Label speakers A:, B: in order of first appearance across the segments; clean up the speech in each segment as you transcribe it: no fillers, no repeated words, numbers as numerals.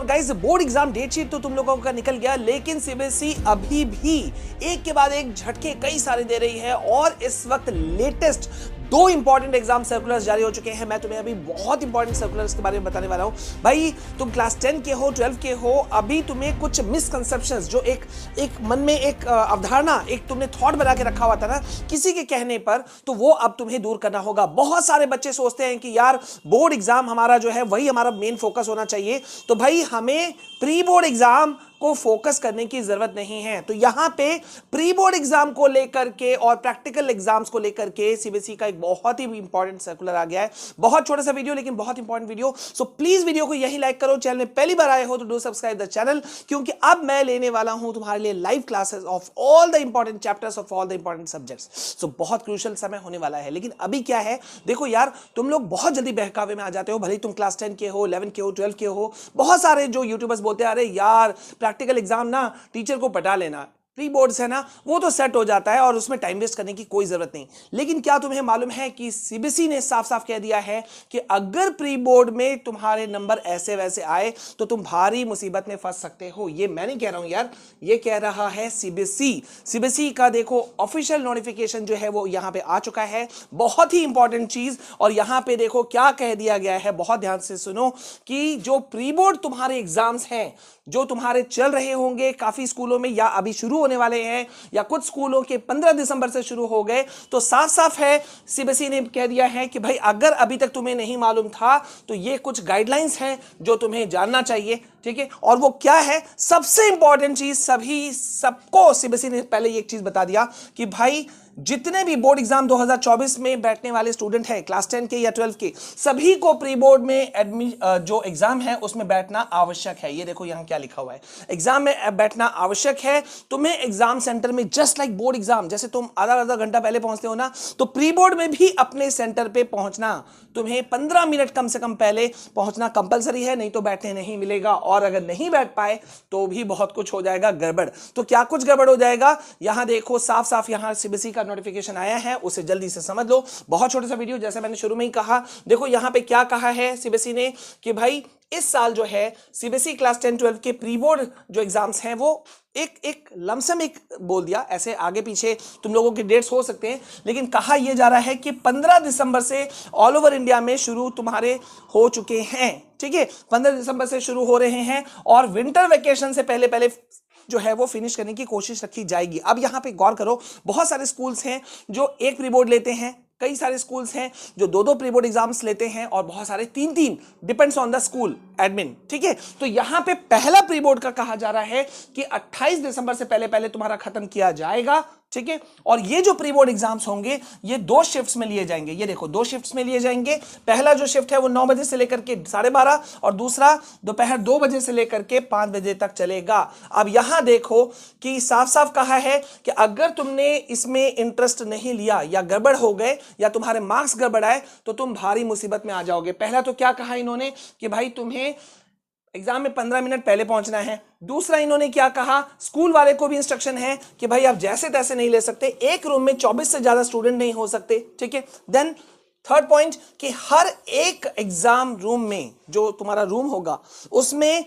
A: Guys board exam date sheet तो तुम लोगों का निकल गया, लेकिन सीबीएसई अभी भी एक के बाद एक झटके कई सारे दे रही है और इस वक्त लेटेस्ट दो इंपॉर्टेंट एग्जाम सर्कुलर्स जारी हो चुके हैं। मैं तुम्हें अभी बहुत इंपॉर्टेंट सर्कुलर्स के बारे में बताने वाला हूं। भाई तुम क्लास 10 के हो, 12 के हो, अभी तुम्हें कुछ मिसकंसेप्शंस जो एक मन में एक अवधारणा, एक तुमने थॉट बना के रखा हुआ था ना किसी के कहने पर, तो वो अब तुम्हें दूर करना होगा। बहुत सारे बच्चे सोचते हैं कि यार बोर्ड एग्जाम हमारा जो है वही हमारा मेन फोकस होना चाहिए, तो भाई हमें प्री बोर्ड एग्जाम को फोकस करने की जरूरत नहीं है। तो यहां पे प्री बोर्ड एग्जाम को लेकर के और प्रैक्टिकल एग्जाम्स को लेकर के सीबीएसई का एक बहुत ही इंपॉर्टेंट सर्कुलर आ गया है। बहुत छोटा सा वीडियो लेकिन बहुत important video. So please video को यही लाइक करो, चैनल में पहली बार आए हो तो डू सब्सक्राइब द चैनल, क्योंकि अब मैं लेने वाला हूं तुम्हारे लिए live classes of all the important chapters of all the important subjects. So बहुत क्रूशियल समय होने वाला है। लेकिन अभी क्या है, देखो यार तुम लोग बहुत जल्दी बहकावे में आ जाते हो, भले तुम क्लास 10 के हो, 11 के हो, 12 के हो। बहुत सारे जो यूट्यूबर्स बोलते हैं अरे यार प्रैक्टिकल एग्जाम ना टीचर को पटा लेना, प्री बोर्ड्स है ना वो तो सेट हो जाता है और उसमें टाइम वेस्ट करने की कोई जरूरत नहीं। लेकिन क्या तुम्हें मालूम है कि सीबीएसई ने साफ साफ कह दिया है कि अगर प्री बोर्ड में तुम्हारे नंबर ऐसे वैसे आए तो तुम भारी मुसीबत में फंस सकते हो। ये मैं नहीं कह रहा हूं यार, ये कह रहा है सीबीएसई। सीबीएसई का देखो ऑफिशियल नोटिफिकेशन जो है वो यहां पे आ चुका है, बहुत ही इंपॉर्टेंट चीज। और यहां पे देखो क्या कह दिया गया है, बहुत ध्यान से सुनो, कि जो प्री बोर्ड तुम्हारे एग्जाम्स हैं जो तुम्हारे चल रहे होंगे काफी स्कूलों में या अभी शुरू होने वाले हैं या कुछ स्कूलों के 15 दिसंबर से शुरू हो गए, तो साफ साफ है सीबीएसई ने कह दिया है कि भाई अगर अभी तक तुम्हें नहीं मालूम था तो ये कुछ गाइडलाइंस हैं जो तुम्हें जानना चाहिए। ठीक है, और वो क्या है, सबसे इंपॉर्टेंट चीज, सबको सीबीएसई ने पहले एक चीज बता दिया कि भाई जितने भी बोर्ड एग्जाम 2024 में बैठने वाले स्टूडेंट हैं क्लास 10 के या 12 के, सभी को प्री बोर्ड में जो एग्जाम है उसमें बैठना आवश्यक है। ये देखो यहां क्या लिखा हुआ है, एग्जाम में बैठना आवश्यक है। तुम्हें एग्जाम सेंटर में जस्ट लाइक बोर्ड एग्जाम, जैसे तुम आधा घंटा पहले पहुंचते हो ना, तो प्री बोर्ड में भी अपने सेंटर पे पहुंचना, तुम्हें 15 मिनट कम से कम पहले पहुंचना कंपलसरी है, नहीं तो बैठने नहीं मिलेगा। और अगर नहीं बैठ पाए तो भी बहुत कुछ हो जाएगा गड़बड़। तो क्या कुछ गड़बड़ हो जाएगा, यहां देखो साफ साफ यहां सीबीएसई का नोटिफिकेशन आया है, उसे जल्दी से समझ लो। बहुत छोटा सा वीडियो, जैसे मैंने शुरू में ही कहा। देखो यहां पे क्या कहा है सीबीएसई ने कि भाई इस साल जो है सीबीएसई क्लास 10 12 के प्री बोर्ड जो एग्जाम्स हैं वो एक लमसम एक बोल दिया, ऐसे आगे पीछे तुम लोगों के डेट्स हो सकते हैं, लेकिन कहा यह जा रहा है कि 15 दिसंबर से ऑल ओवर इंडिया में शुरू तुम्हारे हो चुके हैं। ठीक है, 15 दिसंबर से शुरू हो रहे हैं और विंटर वेकेशन से पहले पहले जो है वो फिनिश करने की कोशिश रखी जाएगी। अब यहां पे गौर करो, बहुत सारे स्कूल्स हैं जो एक प्री बोर्ड लेते हैं, कई सारे स्कूल्स हैं जो दो प्री बोर्ड एग्जाम्स लेते हैं और बहुत सारे तीन, depends on the school admin. ठीक है, तो यहां पे पहला प्री बोर्ड का कहा जा रहा है कि 28 दिसंबर से पहले पहले तुम्हारा खत्म किया जाएगा। ठीक है, और ये जो प्री बोर्ड एग्जाम्स होंगे ये 2 शिफ्ट्स में लिए जाएंगे। ये देखो 2 शिफ्ट्स में लिए जाएंगे। पहला जो शिफ्ट है वो 9 बजे से लेकर के 12:30 और दूसरा दोपहर 2 बजे से लेकर के 5 बजे तक चलेगा। अब यहां देखो कि साफ साफ कहा है कि अगर तुमने इसमें इंटरेस्ट नहीं लिया या गड़बड़ हो गए या तुम्हारे मार्क्स गड़बड़ आए तो तुम भारी मुसीबत में आ जाओगे। पहला तो क्या कहा इन्होंने कि भाई तुम्हें एग्जाम में 15 मिनट पहले पहुंचना है। दूसरा इन्होंने क्या कहा, स्कूल वाले को भी इंस्ट्रक्शन है कि भाई आप जैसे तैसे नहीं ले सकते, एक रूम में 24 से ज्यादा स्टूडेंट नहीं हो सकते। ठीक है, देन थर्ड पॉइंट कि हर एक एग्जाम रूम में जो तुम्हारा रूम होगा उसमें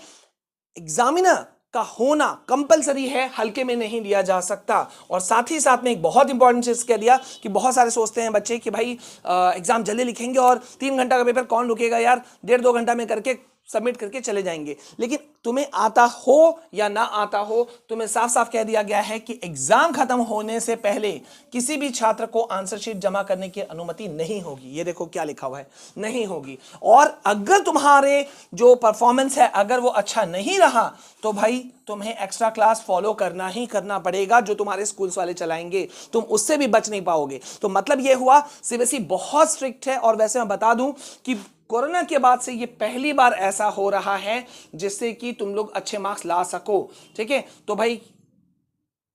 A: एग्जामिनर का होना कंपलसरी है, हल्के में नहीं लिया जा सकता। और साथ ही साथ में एक बहुत इंपॉर्टेंट चीज कह दिया कि बहुत सारे सोचते हैं बच्चे कि भाई एग्जाम जल्दी लिखेंगे और 3 घंटा का पेपर कौन रुकेगा यार, 1.5-2 घंटा में करके सबमिट करके चले जाएंगे। लेकिन तुम्हें आता हो या ना आता हो, तुम्हें साफ साफ कह दिया गया है कि एग्जाम खत्म होने से पहले किसी भी छात्र को आंसर शीट जमा करने की अनुमति नहीं होगी। ये देखो क्या लिखा हुआ है, नहीं होगी। और अगर तुम्हारे जो परफॉर्मेंस है अगर वो अच्छा नहीं रहा तो भाई तुम्हें एक्स्ट्रा क्लास फॉलो करना ही करना पड़ेगा जो तुम्हारे स्कूल्स वाले चलाएंगे, तुम उससे भी बच नहीं पाओगे। तो मतलब ये हुआ सीबीएसई बहुत स्ट्रिक्ट है। और वैसे मैं बता दूं कि कोरोना के बाद से ये पहली बार ऐसा हो रहा है जिससे कि तुम लोग अच्छे मार्क्स ला सको। ठीक है, तो भाई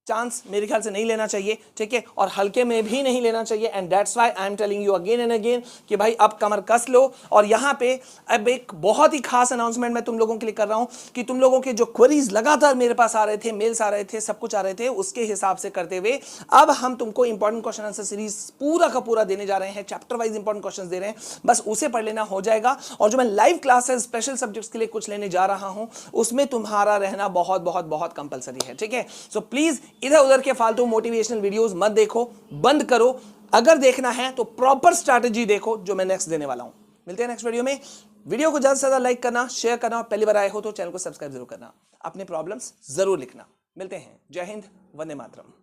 A: चांस मेरे ख्याल से नहीं लेना चाहिए, ठीक है, और हल्के में भी नहीं लेना चाहिए। And that's why I am telling you again and again कि भाई अब कमर कस लो। और यहां पे अब एक बहुत ही खास अनाउंसमेंट मैं तुम लोगों के लिए कर रहा हूं कि तुम लोगों के जो क्वेरीज लगातार मेरे पास आ रहे थे, मेल्स आ रहे थे, सब कुछ आ रहे थे, उसके हिसाब से करते हुए अब हम तुमको इंपॉर्टेंट क्वेश्चन आंसर सीरीज पूरा का पूरा देने जा रहे हैं, चैप्टर वाइज इंपॉर्टेंट क्वेश्चन दे रहे हैं, बस उसे पढ़ लेना हो जाएगा। और जो मैं लाइव क्लासेस स्पेशल सब्जेक्ट्स के लिए कुछ लेने जा रहा हूं उसमें तुम्हारा रहना बहुत बहुत बहुत कंपलसरी है, ठीक है। सो प्लीज इधर उधर के फालतू मोटिवेशनल वीडियोस मत देखो, बंद करो। अगर देखना है तो प्रॉपर स्ट्रैटेजी देखो जो मैं नेक्स्ट देने वाला हूं। मिलते हैं नेक्स्ट वीडियो में। वीडियो को ज्यादा से ज्यादा लाइक करना, शेयर करना, और पहली बार आए हो तो चैनल को सब्सक्राइब जरूर करना। अपने प्रॉब्लम्स जरूर लिखना। मिलते हैं। जय हिंद, वंदे मातरम।